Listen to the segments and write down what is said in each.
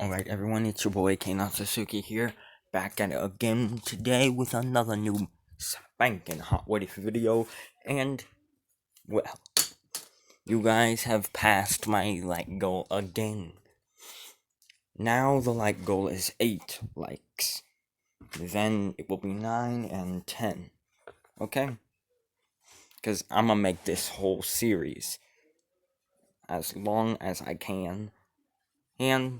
Alright everyone, it's your boy Natsuki here, back at it again today with another new spanking hot what if video, and, well, you guys have passed my like goal again. Now the like goal is 8 likes, then it will be 9 and 10, okay? Because I'm gonna make this whole series as long as I can, okay?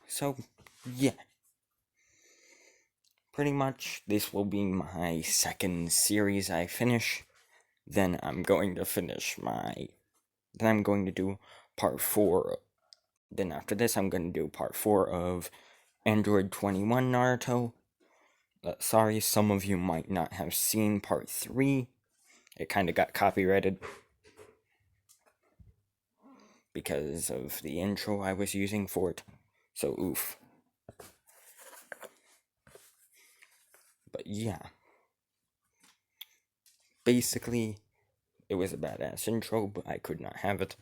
So, yeah. Pretty much, this will be my second series I finish. Then I'm going to do part 4. Then after this, I'm going to do part 4 of Android 21 Naruto. Sorry, some of you might not have seen part 3. It kind of got copyrighted because of the intro I was using for it. So, oof. But yeah. Basically, it was a badass intro, but I could not have it.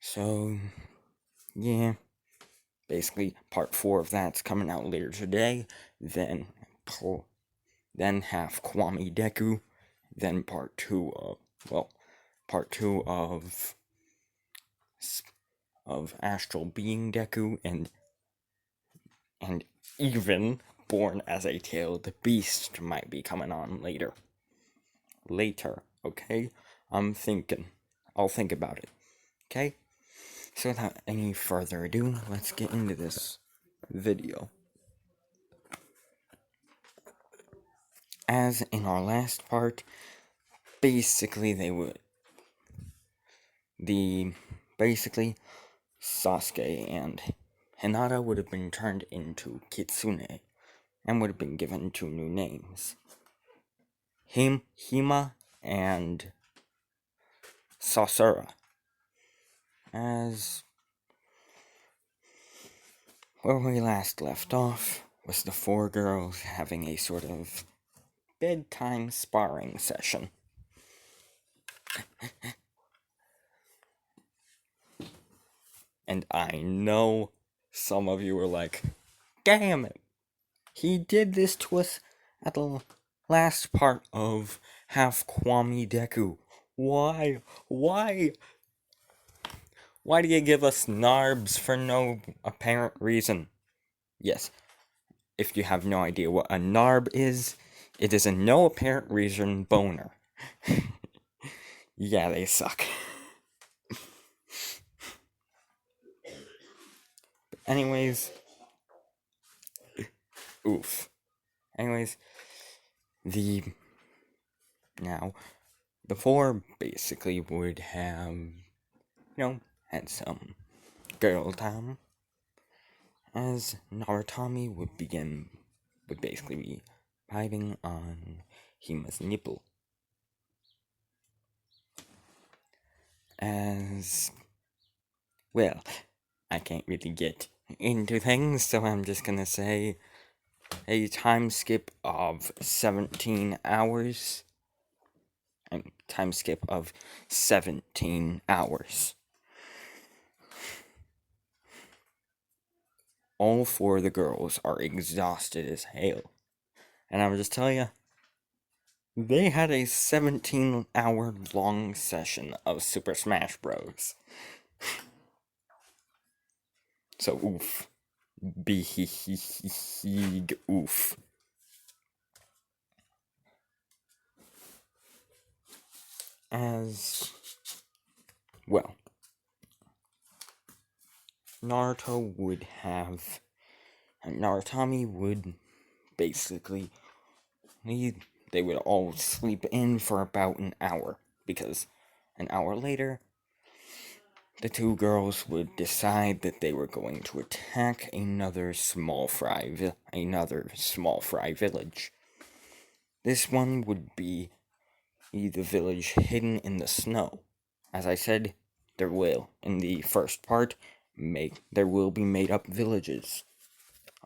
So, yeah. Basically, part 4 of that's coming out later today. Then half Kwame Deku. Then part 2 of Astral Being Deku, and even Born as a Tailed Beast might be coming on later, okay? I'll think about it, okay? So without any further ado, let's get into this video. As in our last part, basically Sasuke and Hinata would have been turned into kitsune, and would have been given 2 new names. Hima and Sasura. As where we last left off was the 4 girls having a sort of bedtime sparring session. And I know some of you were like, damn it, he did this to us at the last part of Half Kwame Deku. Why? Why do you give us Narbs for no apparent reason? Yes, if you have no idea what a Narb is, it is a no apparent reason boner. Yeah, they suck. Anyways, oof. Anyways, the 4 basically would have, had some girl time, as Narutami would basically be biting on Hima's nipple. As, well, I can't really get into things, so I'm just gonna say a time skip of 17 hours. And time skip of 17 hours. All 4 of the girls are exhausted as hell. And I'm just telling you, they had a 17-hour long session of Super Smash Bros. So, oof. Big oof. As, well, Narutami would basically they would all sleep in for about an hour, because an hour later, the 2 girls would decide that they were going to attack another small fry village. This one would be the village hidden in the snow. As I said, in the first part, there will be made-up villages.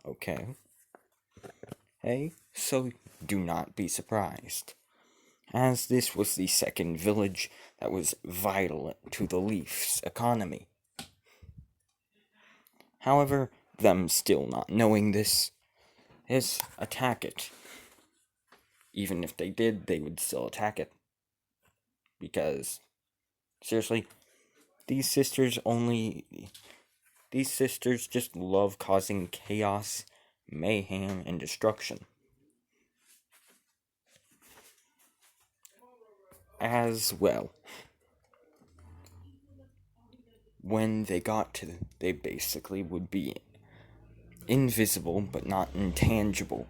Okay? Hey, so do not be surprised. as this was the second village that was vital to the Leaf's economy. However, them still not knowing this, is attack it. Even if they did, they would still attack it. Because, seriously, these sisters just love causing chaos, mayhem, and destruction. As well, when they basically would be invisible but not intangible,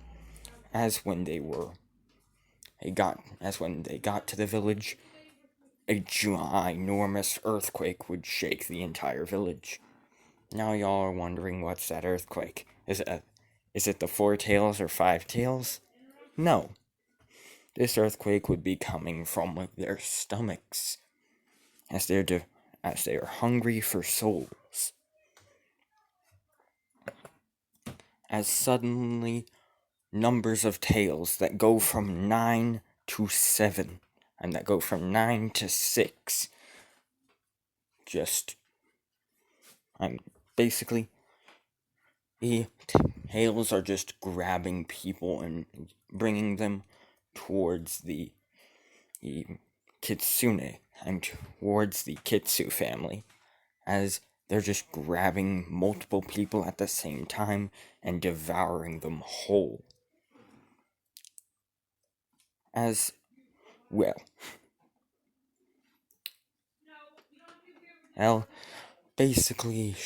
as when they got to the village, a ginormous earthquake would shake the entire village. Now y'all are wondering, what's that earthquake? Is it the 4 tails or 5 tails? No. This earthquake would be coming from their stomachs, as they are hungry for souls. As suddenly, numbers of tails that go from 9 to 7, and that go from 9 to 6, basically, the tails are just grabbing people and bringing them towards the kitsune, and towards the kitsu family, as they're just grabbing multiple people at the same time and devouring them whole. As well, basically,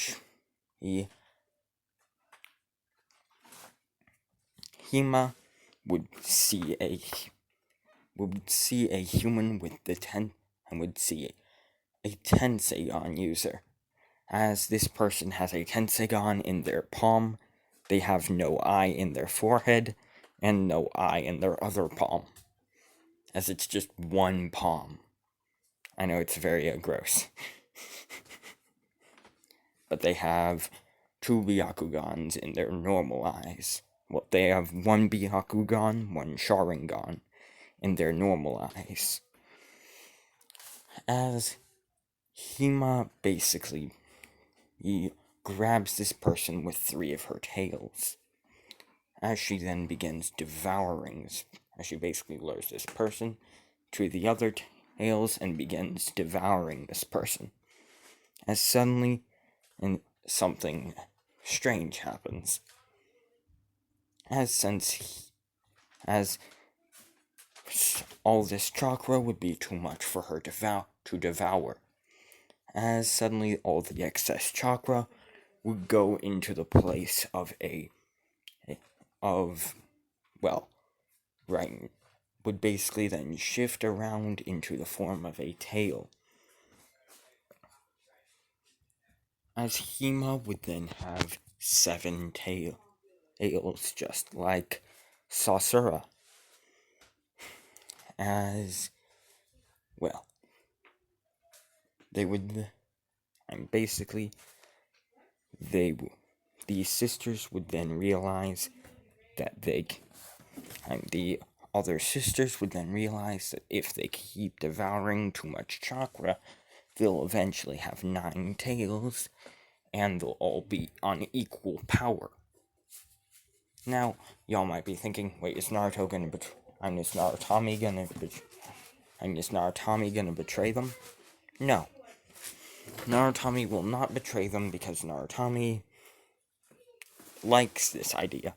Hima would see a human with would see a Tensegon user. As this person has a Tensegon in their palm, they have no eye in their forehead, and no eye in their other palm, as it's just one palm. I know it's very gross. But they have 2 Byakugans in their normal eyes. Well, they have 1 Byakugan, 1 Sharingan in their normal eyes. As Hima basically, he grabs this person with 3 of her tails, as she then begins devouring, as she basically lures this person to the other tails and begins devouring this person. As suddenly, something strange happens. As all this chakra would be too much for her to devour. As suddenly all the excess chakra would go into the place would basically then shift around into the form of a tail. As Hima would then have 7 tails, just like Sasura. As well, these sisters would then realize that the other sisters would then realize that if they keep devouring too much chakra, they'll eventually have 9 tails, and they'll all be on equal power. Now, y'all might be thinking, wait, is Naruto gonna is Narutami gonna betray them? No. Narutami will not betray them, because Narutami likes this idea,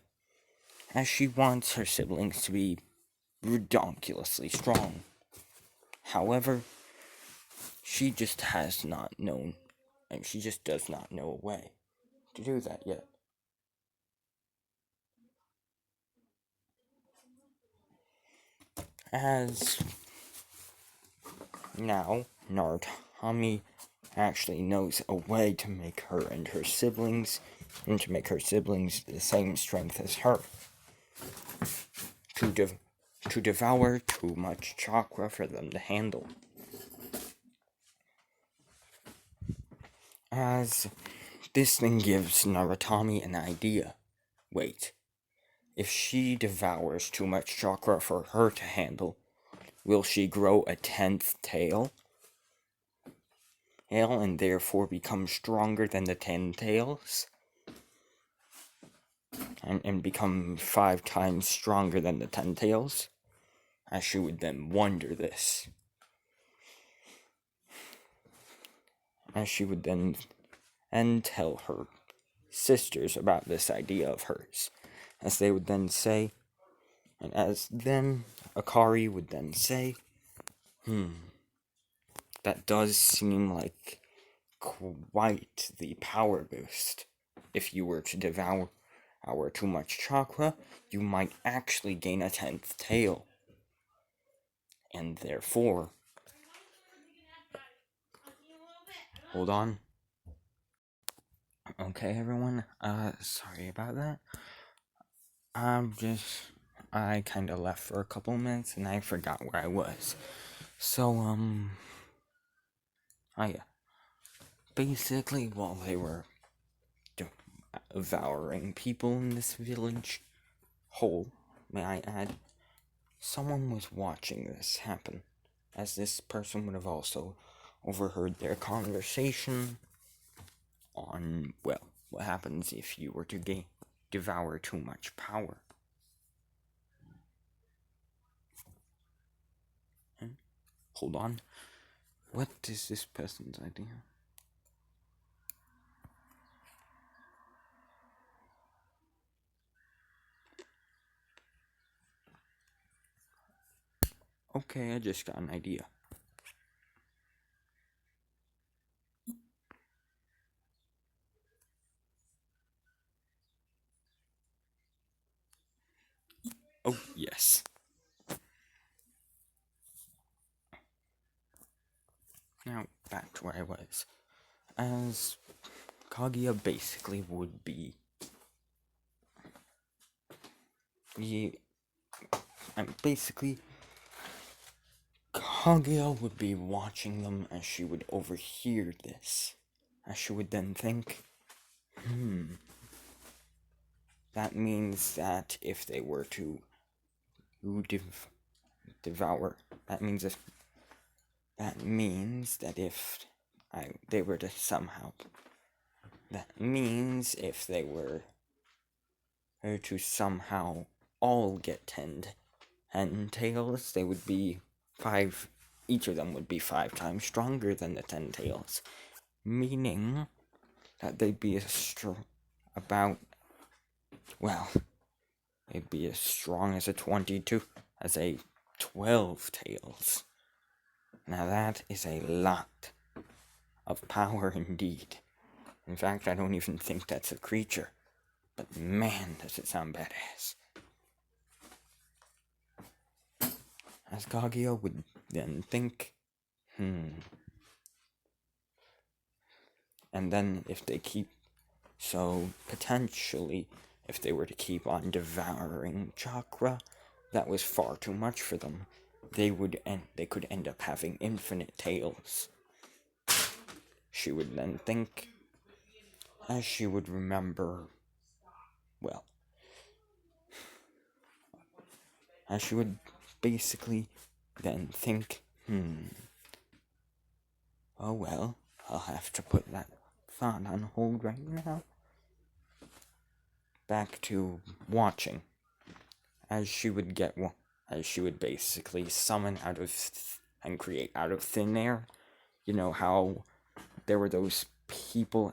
as she wants her siblings to be ridiculously strong. However, she just does not know a way to do that yet. As now, Narutami actually knows a way to make her siblings the same strength as her, to devour too much chakra for them to handle. As this thing gives Narutami an idea. Wait, if she devours too much chakra for her to handle, will she grow a 10th tail? And therefore become stronger than the 10 tails? And become 5 times stronger than the 10 tails? As she would then wonder this. As she would then tell her sisters about this idea of hers. As they would then say, and as then Akari would then say, that does seem like quite the power boost. If you were to devour too much chakra, you might actually gain a 10th tail. And therefore... Hold on. Okay, everyone. Sorry about that. I kinda left for a couple minutes and I forgot where I was. So, yeah. Basically, while they were devouring people in this village hole, may I add, someone was watching this happen, as this person would have also overheard their conversation on, well, what happens if you were to devour too much power. Hold on. What is this person's idea? Okay, I just got an idea. Oh, yes. Now, back to where I was. As Kaguya basically would be... basically... Kaguya would be watching them as she would overhear this. As she would then think, that means that if they were to devour, that means that if they were to somehow, that means if they were to somehow all get 10 tails, they would be each of them would be 5 times stronger than the 10 tails, meaning that they'd be they'd be as strong as a 12 tails. Now that is a lot of power indeed. In fact, I don't even think that's a creature, but man, does it sound badass. As Kaguya would then think, and then if they potentially, if they were to keep on devouring chakra, that was far too much for them. They could end up having infinite tails. She would then think, as she would remember, as she would basically then think, oh well, I'll have to put that thought on hold right now. Back to watching. As she would basically summon and create out of thin air. You know how there were those people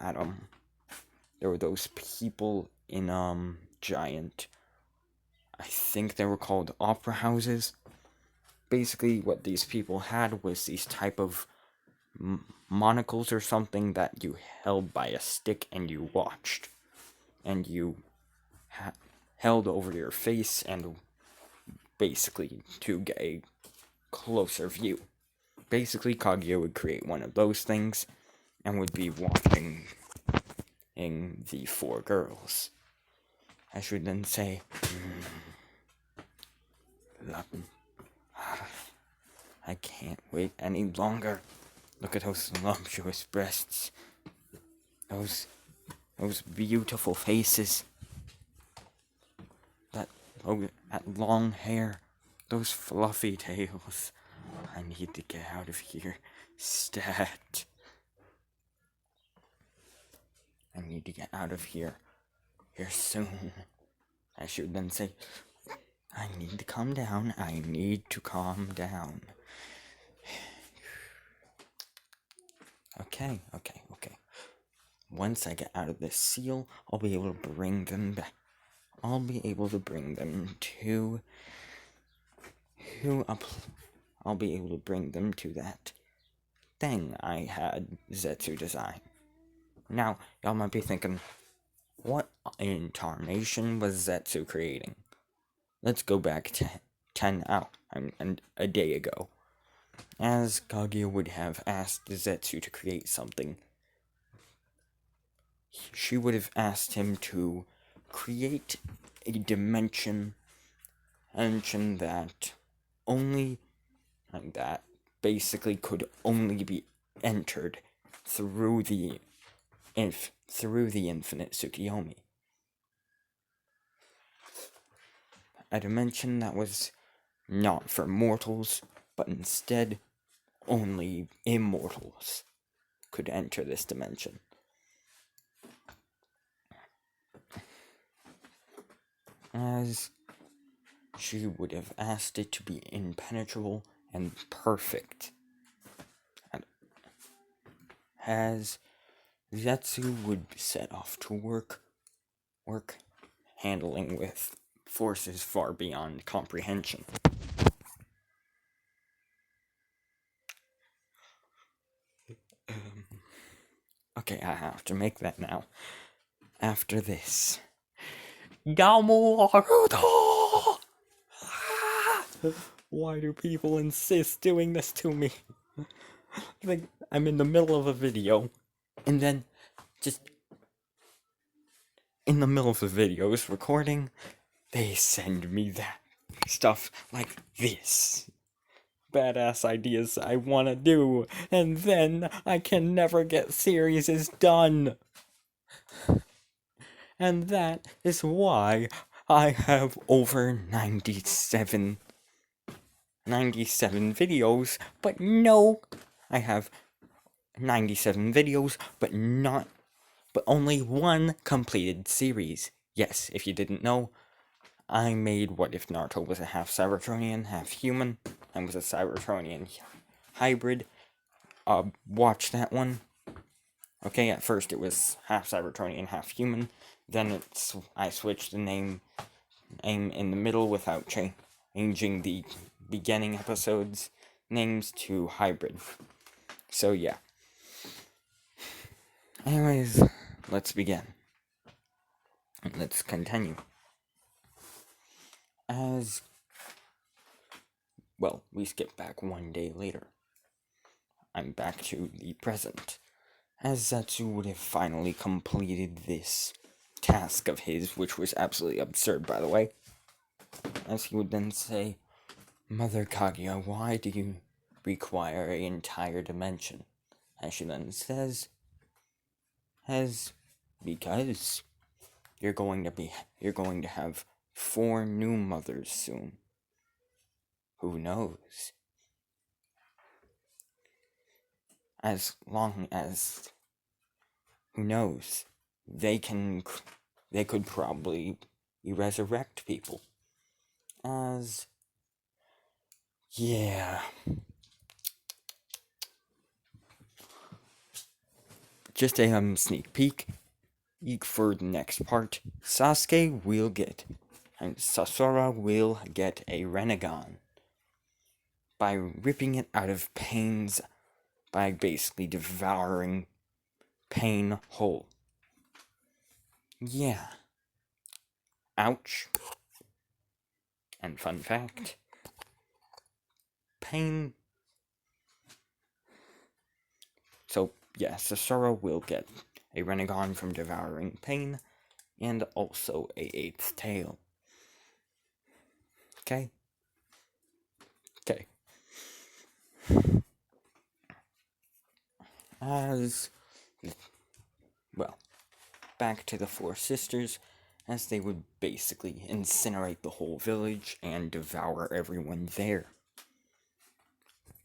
in giant, I think they were called opera houses. Basically what these people had was these type of monocles or something that you held by a stick and you watched. And you held over your face and basically to get a closer view. Basically, Kaguya would create one of those things and would be watching the 4 girls. I should then say, I can't wait any longer. Look at those voluptuous breasts. Those beautiful faces. That long hair. Those fluffy tails. I need to get out of here. Stat. I need to get out of here. Here soon. I should then say, I need to calm down. I need to calm down. Okay. Once I get out of this seal, I'll be able to bring them back. I'll be able to bring them to that thing I had Zetsu design. Now, y'all might be thinking, what in tarnation was Zetsu creating? Let's go back to 10 hours and a day ago. As Kaguya would have asked Zetsu to create something, she would have asked him to create a dimension that basically could only be entered through the infinite Tsukiyomi. A dimension that was not for mortals, but instead only immortals could enter this dimension. As she would have asked it to be impenetrable and perfect. And as Zetsu would set off to work handling with forces far beyond comprehension. Okay, I have to make that now. After this. Naruto! Why do people insist doing this to me? Like, I'm in the middle of a video, and then just in the middle of the video's recording, they send me that stuff like this. Badass ideas I wanna do, and then I can never get series done. And that is why I have over 97 videos, but no, I have 97 videos, but only one completed series. Yes, if you didn't know, I made What If Naruto was a half Cybertronian, half human, and was a Cybertronian hybrid. Watch that one. Okay, at first it was half Cybertronian, half human. Then I switched the name in the middle without changing the beginning episodes names to hybrid. So yeah. Anyways, let's begin. Let's continue. We skip back one day later. I'm back to the present. As Zetsu would have finally completed this task of his, which was absolutely absurd, by the way. As he would then say, Mother Kaguya, why do you require an entire dimension? As she then says, because you're going to have 4 new mothers soon. Who knows? Who knows? They could probably resurrect people. Just a sneak peek for the next part. Sasuke will get, and Sasora will get a Renegon by ripping it out of Pain's, by basically devouring Pain whole. Yeah. Ouch. And fun fact, Pain. So, yeah, Sasora will get a Renegon from devouring Pain, and also a 8th tail. Okay? Back to the 4 sisters, as they would basically incinerate the whole village and devour everyone there.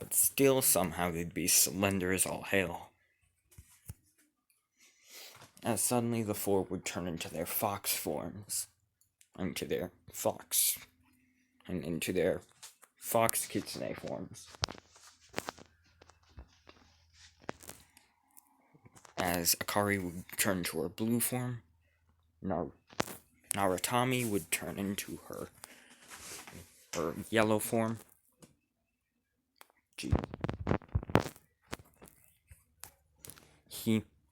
but still somehow they'd be slender as all hell. As suddenly the four would turn into their fox forms, into their fox, and into their fox kitsune forms. As Akari would turn to her blue form, Narutami would turn into her yellow form.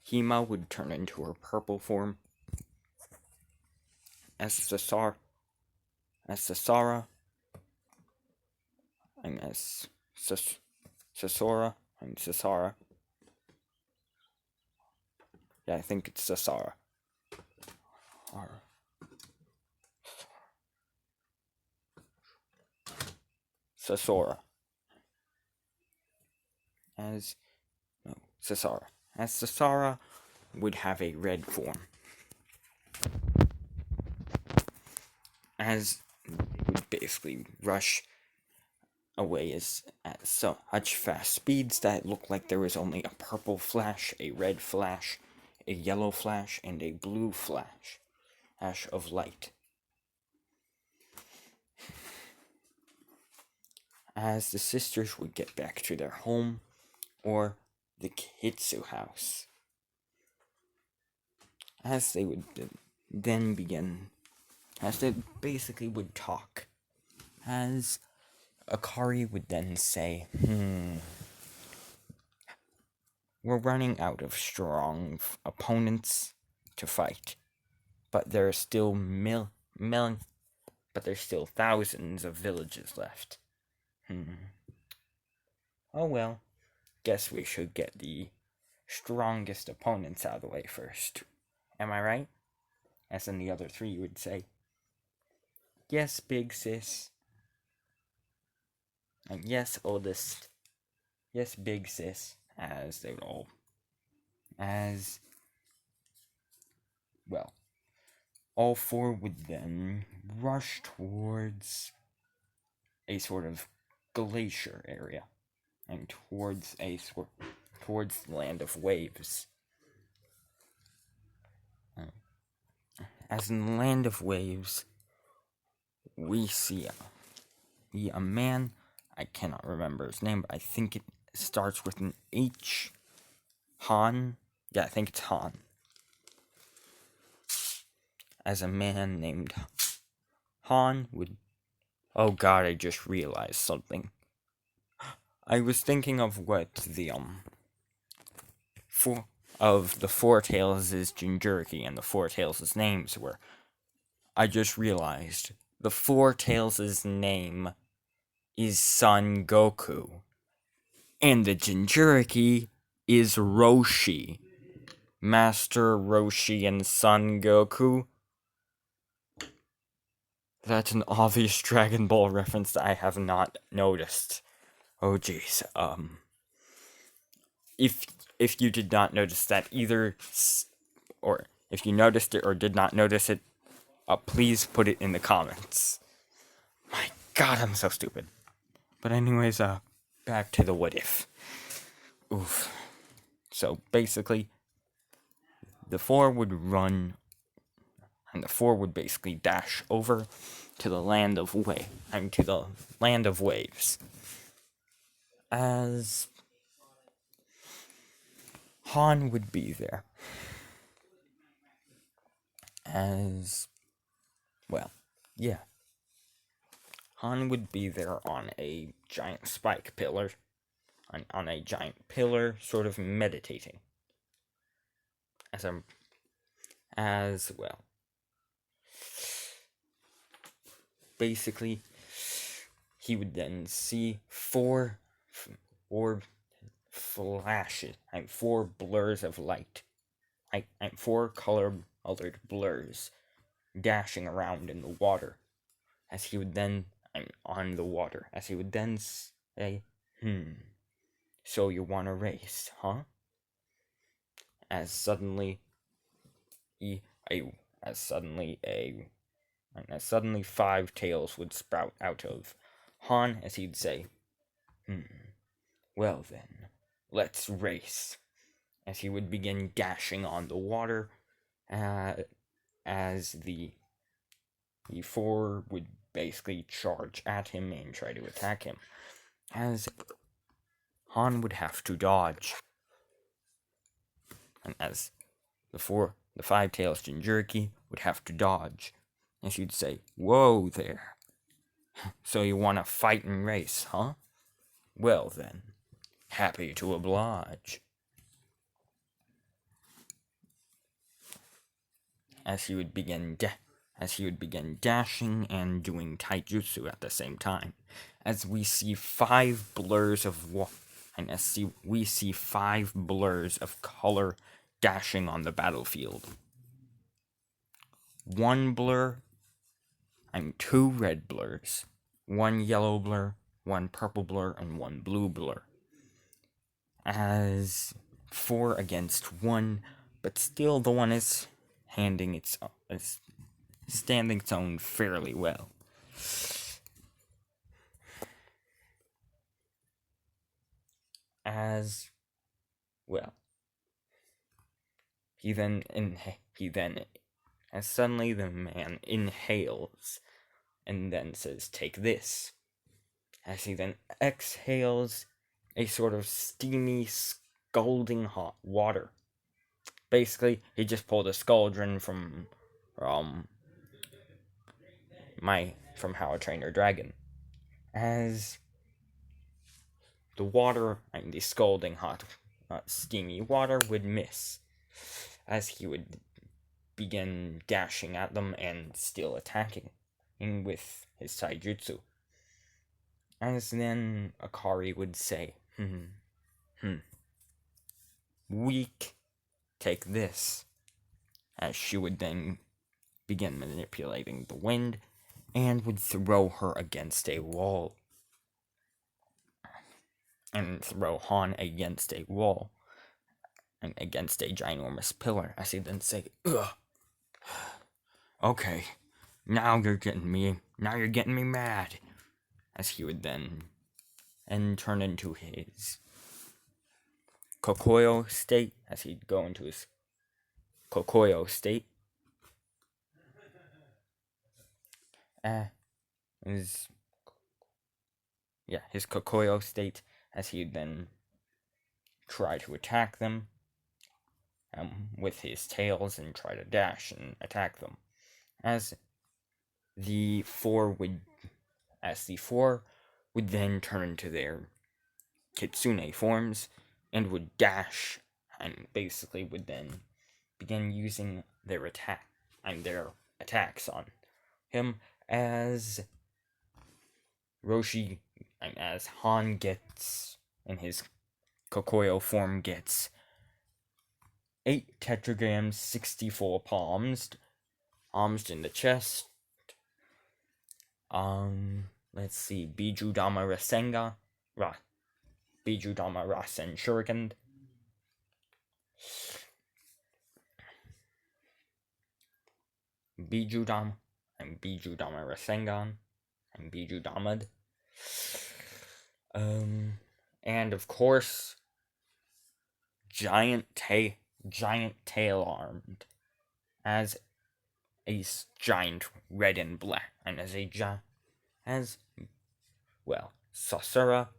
Hima would turn into her purple form. As Sasara, Sasora, yeah, I think it's Sasara. Sasora. As Sasara would have a red form. As they would basically rush away at such fast speeds that it looked like there was only a purple flash, a red flash, a yellow flash, and a blue flash of light. As the sisters would get back to their home, or the Kitsu house. As they would then begin, as they basically would talk, as Akari would then say, we're running out of strong opponents to fight, but there's still but there's still thousands of villages left. Oh well, guess we should get the strongest opponents out of the way first. Am I right? As in the other three would say, yes, big sis. And yes, oldest. Yes, big sis. As they would all. As. Well. All four would then rush towards a sort of glacier area. And towards towards the land of waves. As in the land of waves, we see a man. I cannot remember his name, but I think it starts with an H. Han. Yeah, I think it's Han. As a man named Han would. Oh god, I just realized something. I was thinking of what the of the Four Tails' Jinchuriki and the Four Tails' names were. I just realized the Four Tails' name is Son Goku, and the Jinchuriki is Roshi. Master Roshi and Son Goku. That's an obvious Dragon Ball reference that I have not noticed. Oh jeez. If you did not notice that either, or if you noticed it or did not notice it, please put it in the comments. My god, I'm so stupid. But anyways, back to the what if. Oof. So basically, the four would run, and the four would basically dash over to the land of waves. As Han would be there. Han would be there on a giant spike pillar. On a giant pillar, sort of meditating. Basically, he would then see four flashes, and four blurs of light, and four colored blurs dashing around in the water, as he would then, on the water, as he would then say, so you want to race, huh? As suddenly five tails would sprout out of Han, as he'd say, Well then, let's race. As he would begin dashing on the water, as the four would basically charge at him and try to attack him. As Han would have to dodge. And as the five-tails Jinchuriki would have to dodge. And she'd say, "Whoa there. So you want to fight and race, huh? Well then, happy to oblige." As he would begin dashing and doing taijutsu at the same time, as we see five blurs of we see five blurs of color dashing on the battlefield. One blur and two red blurs, one yellow blur, one purple blur, and one blue blur. As 4 against 1, but still the one is standing its own fairly well. As well, as suddenly the man inhales and then says, "Take this." As he then exhales a sort of steamy, scalding hot water. Basically, he just pulled a Scaldron from How I Train Your Dragon. As the water and the scalding hot, steamy water would miss, as he would begin dashing at them and still attacking with his taijutsu. As then Akari would say, "Weak, take this." As she would then begin manipulating the wind and would throw her against a wall. And throw Han against a wall. And against a ginormous pillar. As he'd then say, "Ugh. Okay, now you're getting me mad." As he would then turn into his Kokoyo state, as he'd go into his Kokoyo state. His Kokoyo state, as he'd then try to attack them with his tails and try to dash and attack them. As the four would then turn into their kitsune forms and would dash and basically would then begin using their attacks on him, as Roshi and as Han gets in his Kokoyo form gets 8 tetragrams, 64 palms in the chest. Let's see, Biju Dama Rasen Shuriken. Biju Dama Rasengan and Biju Damad. And of course, giant tail armed as a giant red and black, and Sasura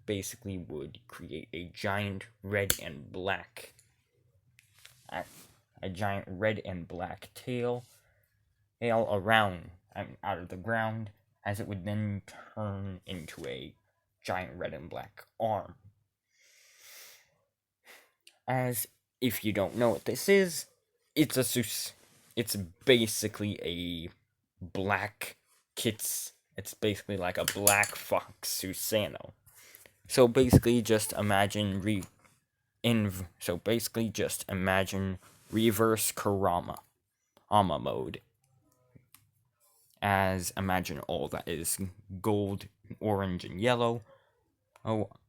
basically would create a giant red and black tail around and out of the ground, as it would then turn into a giant red and black arm. As if you don't know what this is, it's basically a black it's basically like a black fox Susano. So basically just imagine reverse Kurama mode. As imagine all that is gold, orange, and yellow.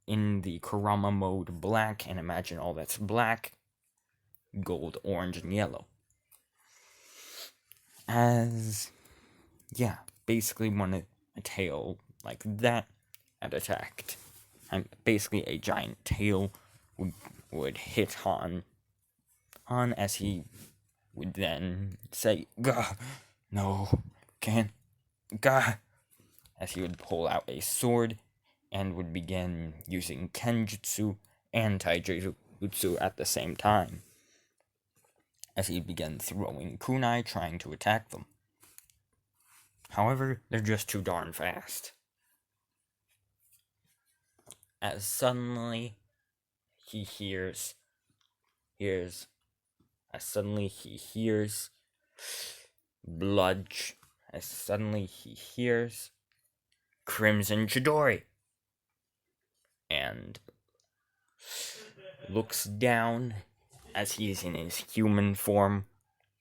In the Kurama mode, black, and imagine all that's black, gold, orange, and yellow. Basically wanted a tail like that and attacked. basically a giant tail would hit Han as he would then say, "Gah, no, can't, gah," as he would pull out a sword and would begin using Kenjutsu and Taijutsu at the same time, as he'd begin throwing kunai trying to attack them. However, they're just too darn fast. As suddenly he hears blood, as suddenly he hears Crimson Chidori, and looks down as he is in his human form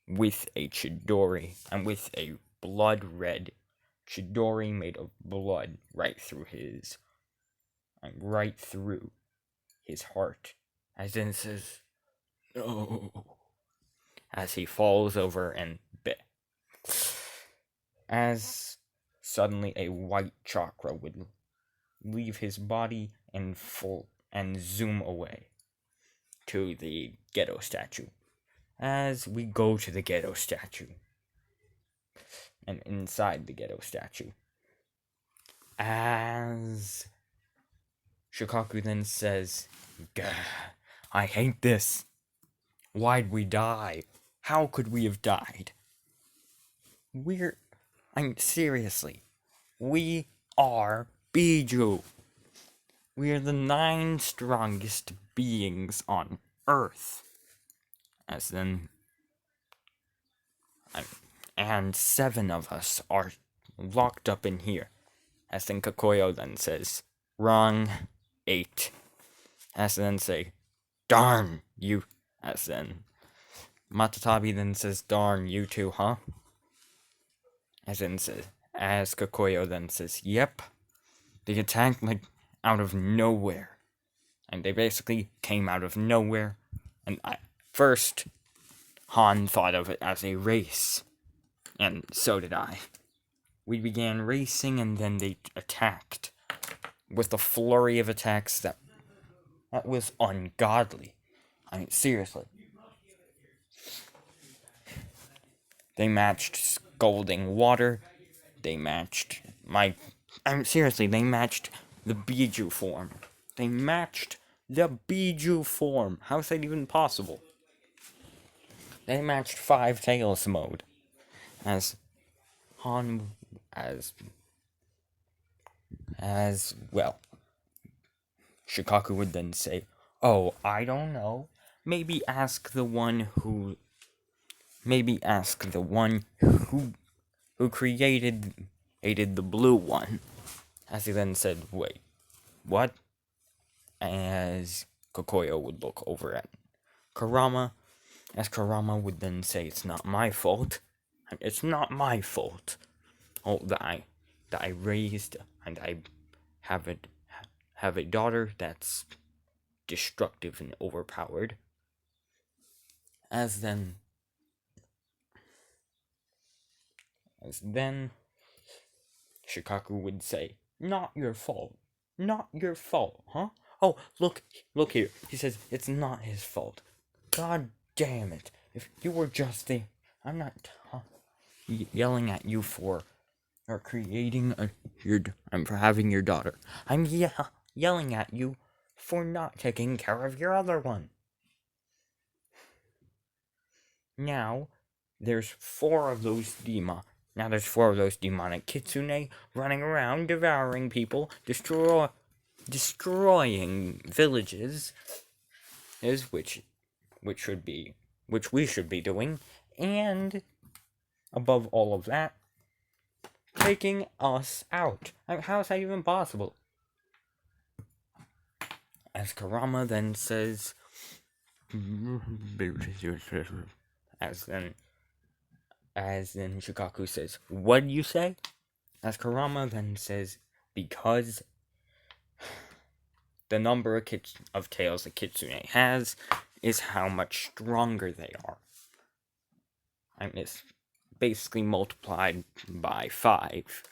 with a Chidori, and with a blood red Chidori made of blood right through his heart, as in says, "No," as he falls over and as suddenly a white chakra would leave his body and zoom away to the ghetto statue. As we go to the ghetto statue, and inside the ghetto statue, as Shikaku then says, "Gah, I hate this. Why'd we die? How could we have died? Seriously, we are Biju. We are the 9 strongest beings on Earth." As then, and 7 of us are locked up in here. As then Kakoyo then says, "Wrong, 8. As then say, "Darn, you," as then Matatabi then says, "Darn, you too, huh?" As Kakoyo then says, "Yep, they attacked out of nowhere." And they basically came out of nowhere, and first, Han thought of it as a race, and so did I. We began racing, and then they attacked, with a flurry of attacks that was ungodly. Seriously. They matched scalding water, they matched they matched the Biju form. They matched the Biju form. How is that even possible? They matched 5 Tails mode. As well. Shikaku would then say, "Oh, I don't know. Maybe ask the one who created the blue one." As he then said, "Wait, what?" As Kokoyo would look over at Kurama, as Kurama would then say, "It's not my fault. It's not my fault. Oh, that I raised and I have a daughter that's destructive and overpowered." As then Shikaku would say, "Not your fault. Not your fault, huh? Oh, look here." He says, "It's not his fault. God damn it. If you were just the..." I'm not yelling at you for creating for having your daughter. I'm yelling at you for not taking care of your other one. Now, there's 4 of those demonic kitsune running around, devouring people, destroying villages, which we should be doing, and above all of that, taking us out. How is that even possible? As Kurama then says, as then Shikaku says, "What'd you say?" As Kurama then says, "Because the number of tails a kitsune has is how much stronger they are. And it's basically multiplied by 5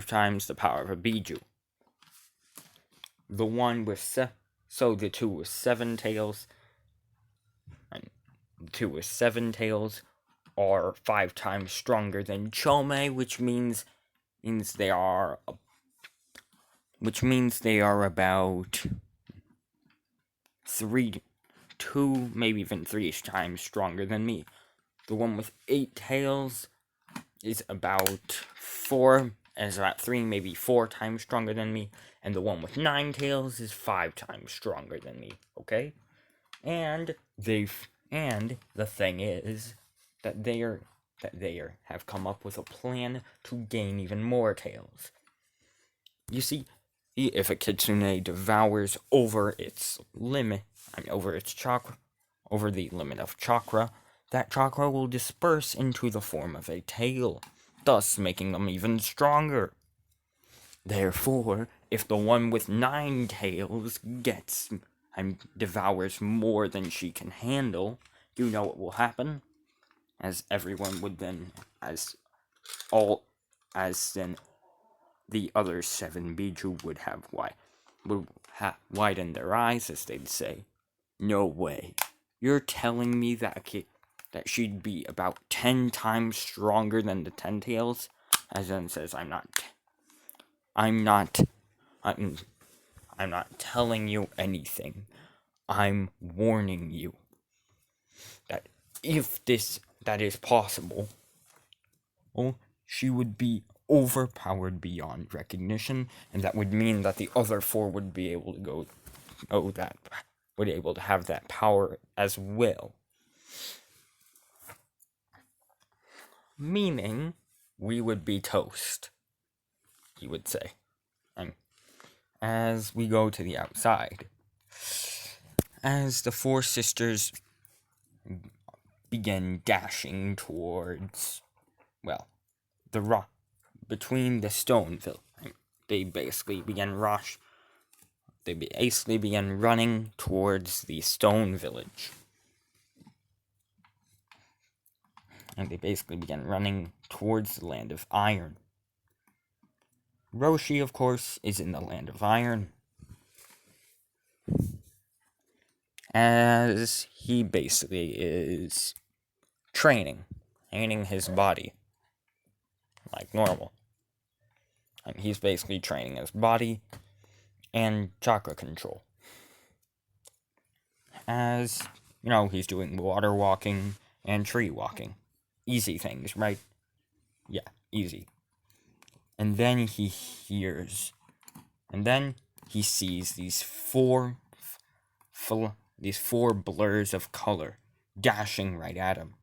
times the power of a Biju. the one with the two with 7 tails, and the two with 7 tails are 5 times stronger than Chome, which means they are about 2, maybe even 3 times stronger than me. The one with 8 tails is about 3, maybe 4 times stronger than me, and the one with 9 tails is 5 times stronger than me. Okay, and the thing is that they have come up with a plan to gain even more tails. You see, if a kitsune devours over its limit, over its chakra, over the limit of chakra, that chakra will disperse into the form of a tail, thus making them even stronger. Therefore, if the one with 9 tails gets and devours more than she can handle, you know what will happen? As everyone would then, as then the other 7 Biju would widen their eyes as they'd say, "No way. You're telling me that she'd be about 10 times stronger than the 10 tails?" As then says, I'm not telling you anything. I'm warning you that if that is possible, she would be overpowered beyond recognition, and that would mean that the other 4 would be able to have that power as well. Meaning, we would be toast, he would say. And as we go to the outside, as the 4 sisters begin dashing towards, the rock between the Stoneville, they basically began running towards the Stone Village. And they basically began running towards the Land of Iron. Roshi, of course, is in the Land of Iron, as he basically is training his body like normal. And he's basically training his body and chakra control. As, he's doing water walking and tree walking. Easy things, right? Yeah, easy. And then he sees these four blurs of color dashing right at him.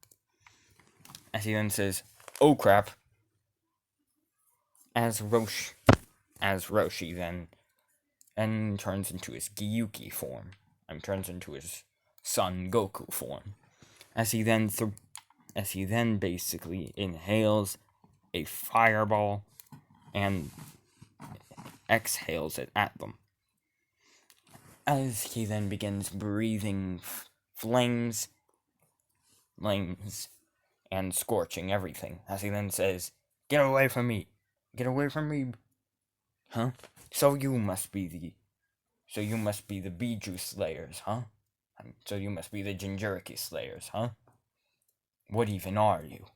As he then says, "Oh crap," as Roshi then turns into his Gyuki form, and turns into his Son Goku form. As he then basically inhales a fireball and exhales it at them. As he then begins breathing flames and scorching everything. As he then says, "Get away from me! Get away from me!" Huh? So you must be the Biju Slayers, huh? So you must be the Jinchuriki Slayers, huh? What even are you?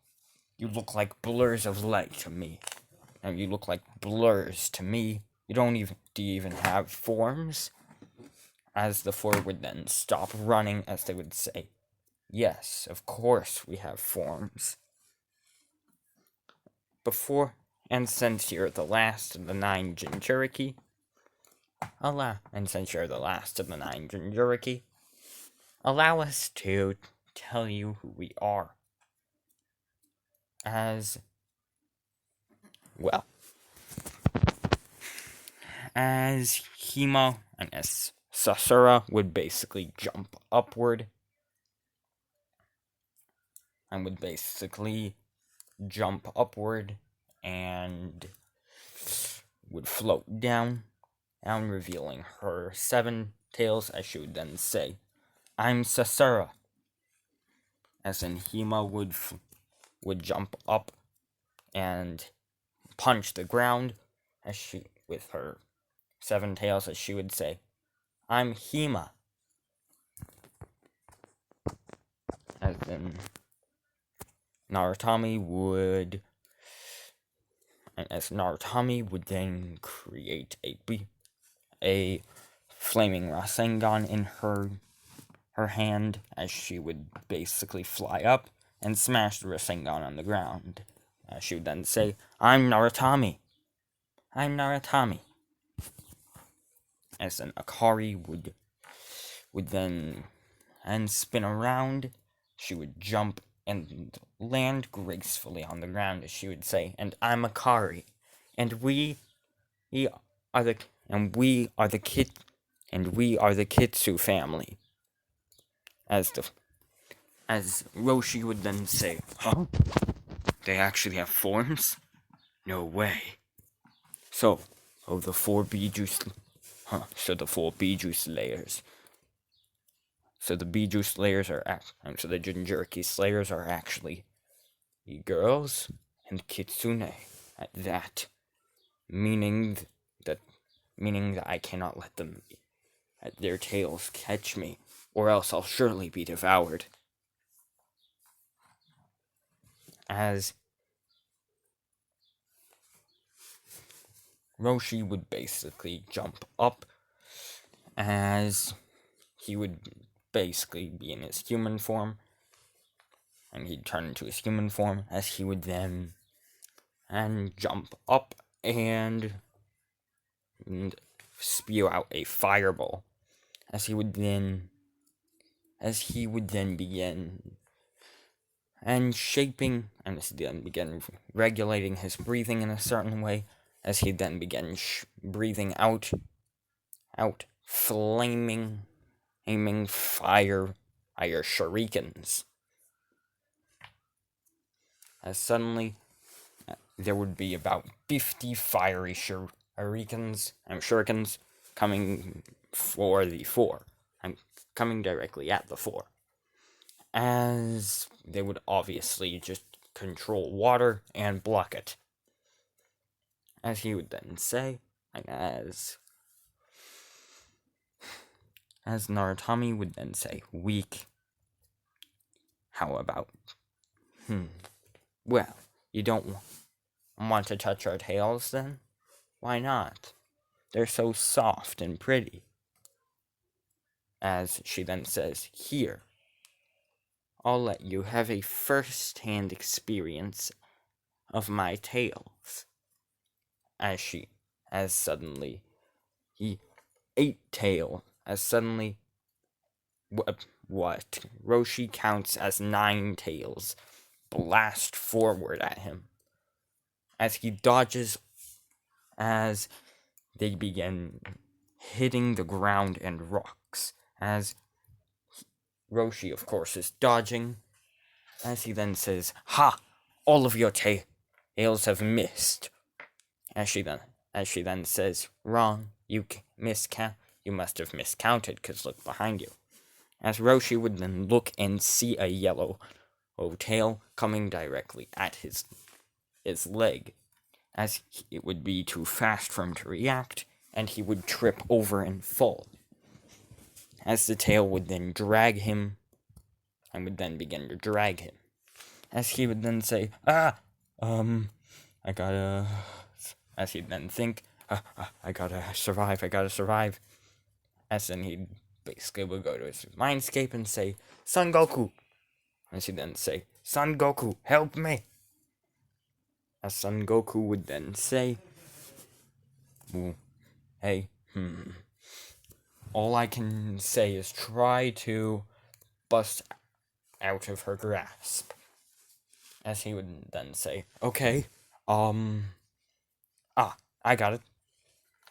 You look like blurs of light to me. And you look like blurs to me. Do you even have forms? As the 4 would then stop running, as they would say, "Yes, of course we have forms." Since you're the last of the 9 Jinchuriki, allow us to tell you who we are. As Himo and as Sasura would basically jump upward, and would float down, revealing her 7 tails, as she would then say, "I'm Sasura." As in, Hima would jump up and punch the ground, as she with her 7 tails, as she would say, I'm Hema. As then Narutami would then create a flaming Rasengan in her hand, as she would basically fly up and smash the Rasengan on the ground. She would then say, I'm Narutami. I'm Narutami. As then Akari would then spin around. She would jump and land gracefully on the ground, as she would say, and I'm Akari, and we are the Kitsu family. As Roshi would then say, huh? They actually have forms? No way. So, the 4 Biju Slayers. So the Biju Slayers are so the Jinchuriki Slayers are actually girls and kitsune at that. Meaning that I cannot let them at their tails catch me, or else I'll surely be devoured. As Roshi would basically jump up, as he would basically be in his human form, and he'd turn into his human form, as he would then jump up and spew out a fireball, as he would then begin shaping, and as he then began regulating his breathing in a certain way, as he then began breathing out flaming, aiming fire shurikens. As suddenly, there would be about 50 fiery shurikens coming for the 4. I'm coming directly at the 4. As they would obviously just control water and block it. As he would then say, as Narutami would then say, weak. How about, well, you don't want to touch our tails then? Why not? They're so soft and pretty. As she then says, here, I'll let you have a first-hand experience of my tails. As suddenly, 8 tail, as suddenly, what Roshi counts as 9 tails blast forward at him. As he dodges, as they begin hitting the ground and rocks, as Roshi, of course, is dodging, as he then says, ha! All of your tails have missed. As she then says, wrong, you must have miscounted, because look behind you. As Roshi would then look and see a yellow tail coming directly at his leg, as it would be too fast for him to react, and he would trip over and fall. As the tail would then drag him, and would then begin to drag him. As he would then say, I gotta... As he'd then think, I gotta survive. As then he basically would go to his mindscape and say, Son Goku. As he'd then say, Son Goku, help me. As Son Goku would then say, hey, all I can say is try to bust out of her grasp. As he would then say, okay, I got it.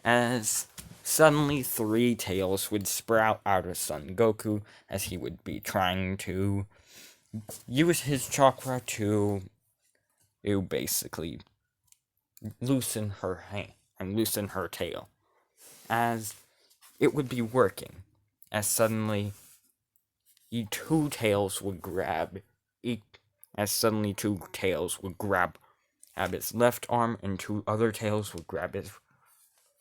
As suddenly 3 tails would sprout out of Son Goku, as he would be trying to use his chakra to basically loosen her hand and loosen her tail. As it would be working, as suddenly 2 tails would grab his left arm, and 2 other tails would grab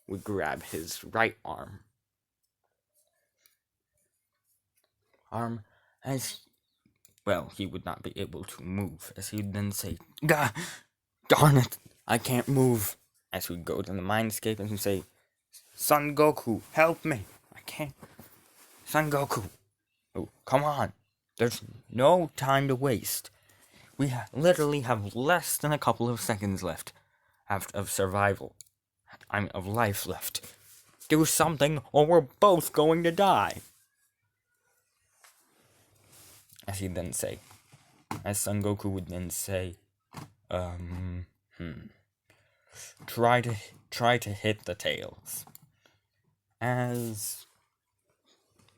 would grab his right arm. As well, he would not be able to move, as he'd then say, "Gah, darn it, I can't move." As we'd go to the mindscape and he'd say, "Son Goku, help me, I can't. Son Goku, oh, come on, there's no time to waste. We literally have less than a couple of seconds left of survival. Of life left. Do something or we're both going to die." As he'd then say, as Son Goku would then say, try to hit the tails. As,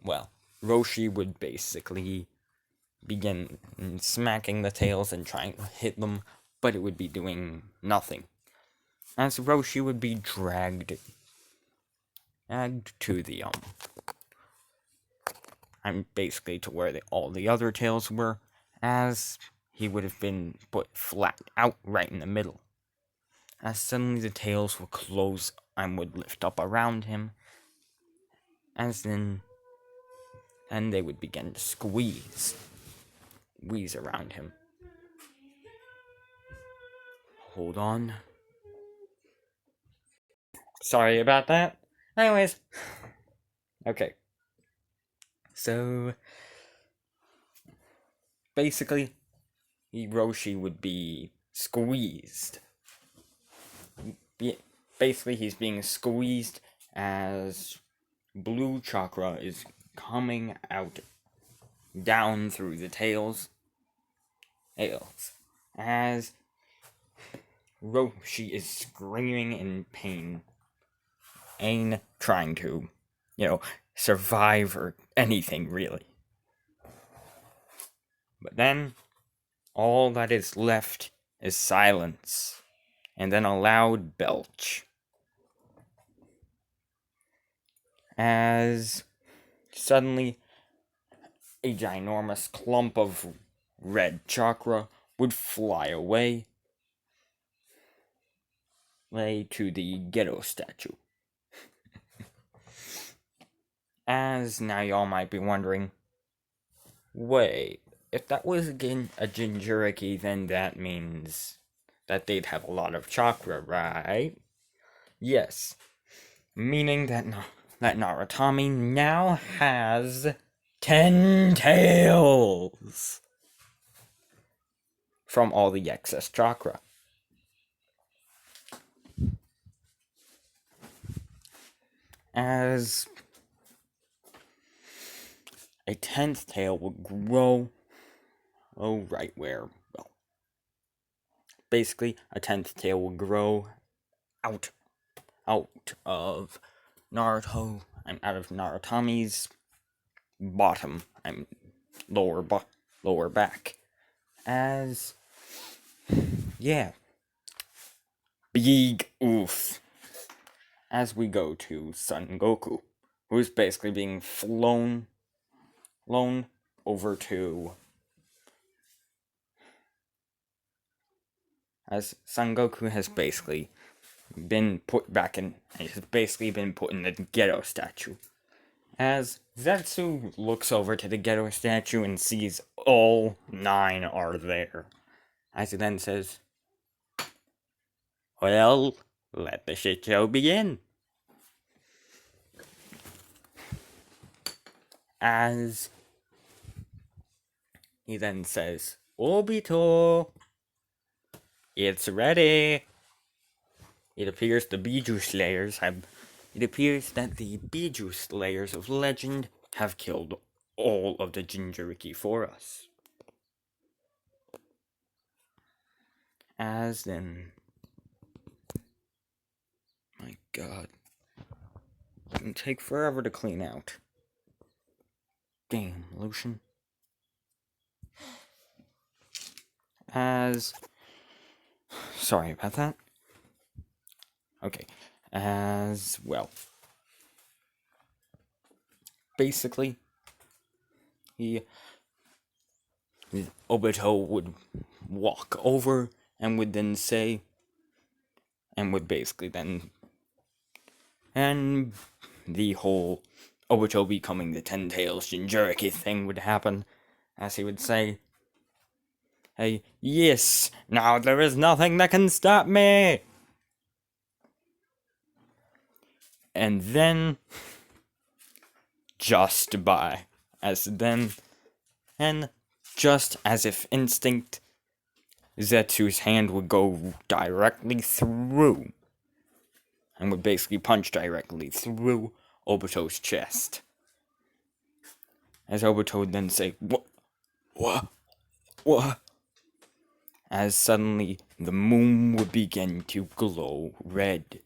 well, Roshi would basically begin smacking the tails and trying to hit them, but it would be doing nothing. As Roshi would be dragged to the, basically to where all the other tails were, as he would have been put flat out right in the middle. As suddenly the tails would close and would lift up around him, and they would begin to squeeze around him. Hold on. Sorry about that. Anyways. Okay. So, basically, Hiroshi would be squeezed. Basically, he's being squeezed as blue chakra is coming out down through the tails. As Roshi is screaming in pain and trying to, survive or anything, really. But then, all that is left is silence, and then a loud belch. As suddenly, a ginormous clump of red chakra would fly away to the ghetto statue. As now y'all might be wondering, wait, if that was again a Jinchuriki, then that means that they'd have a lot of chakra, right? Yes, meaning that Narutami now has 10 tails from all the excess chakra. As a 10th tail would grow, right where, well, basically a 10th tail will grow out of Naruto, and out of Narutami's bottom, lower back. As, yeah, big oof. As we go to Son Goku, who's basically being flown over to, as Son Goku has basically been put back in, has basically been put in the ghetto statue. As Zetsu looks over to the ghetto statue and sees all 9 are there. As he then says, "Well, let the shit show begin." As he then says, "Obito, it's ready." It appears that the Biju Slayers of legend have killed all of the Jinchuriki for us. As then, my god, it can take forever to clean out. Damn, lotion. Sorry about that. Okay, as well. Basically, Obito would walk over and would then say, and would basically then and the whole Obito becoming the Ten Tails Jinchuriki thing would happen, as he would say, "Hey, yes, now there is nothing that can stop me!" And then, just as if instinct, Zetsu's hand would go directly through, and would basically punch directly through Obito's chest. As Obito would then say, What? As suddenly the moon would begin to glow red.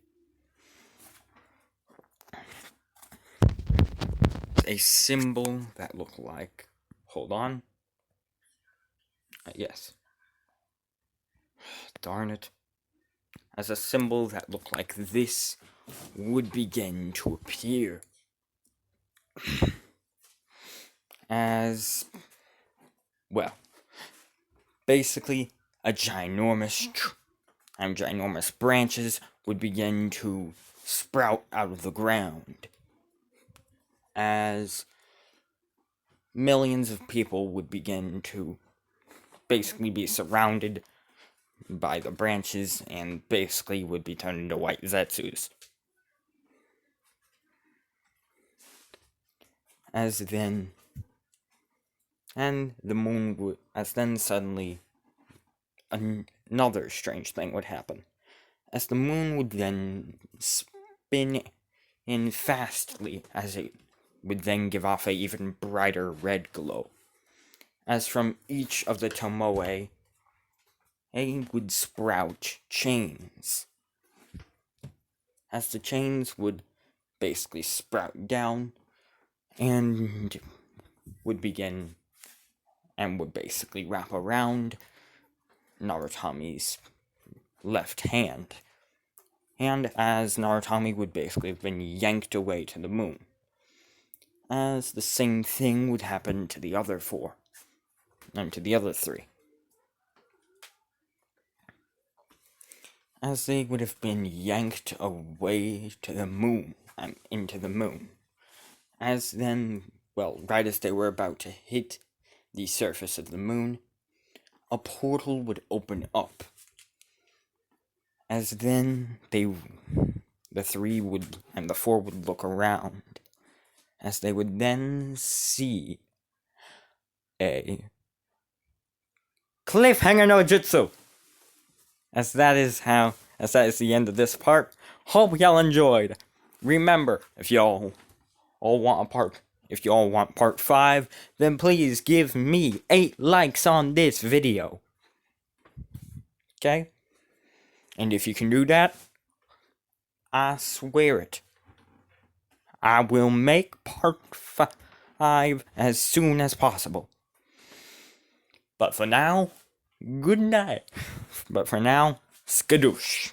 A symbol that looked like, hold on. Yes. Darn it. As a symbol that looked like this would begin to appear. As, well, basically a ginormous branches would begin to sprout out of the ground. As millions of people would begin to basically be surrounded by the branches and basically would be turned into white Zetsus. As then suddenly another strange thing would happen. As the moon would then spin in fastly, as it would then give off an even brighter red glow. As from each of the Tomoe, would sprout chains. As the chains would basically sprout down and would begin and would basically wrap around Narutomi's left hand. And as Narutami would basically have been yanked away to the moon. As the same thing would happen to the other four. And to the other three. As they would have been yanked away to the moon, into the moon. As then, right as they were about to hit the surface of the moon, a portal would open up. As then the four would look around. As they would then see a cliffhanger no jutsu. As that is the end of this part. Hope y'all enjoyed. Remember, if y'all want part 5, then please give me 8 likes on this video. Okay? And if you can do that, I swear it, I will make part 5 as soon as possible. But for now, good night. But for now, skadoosh.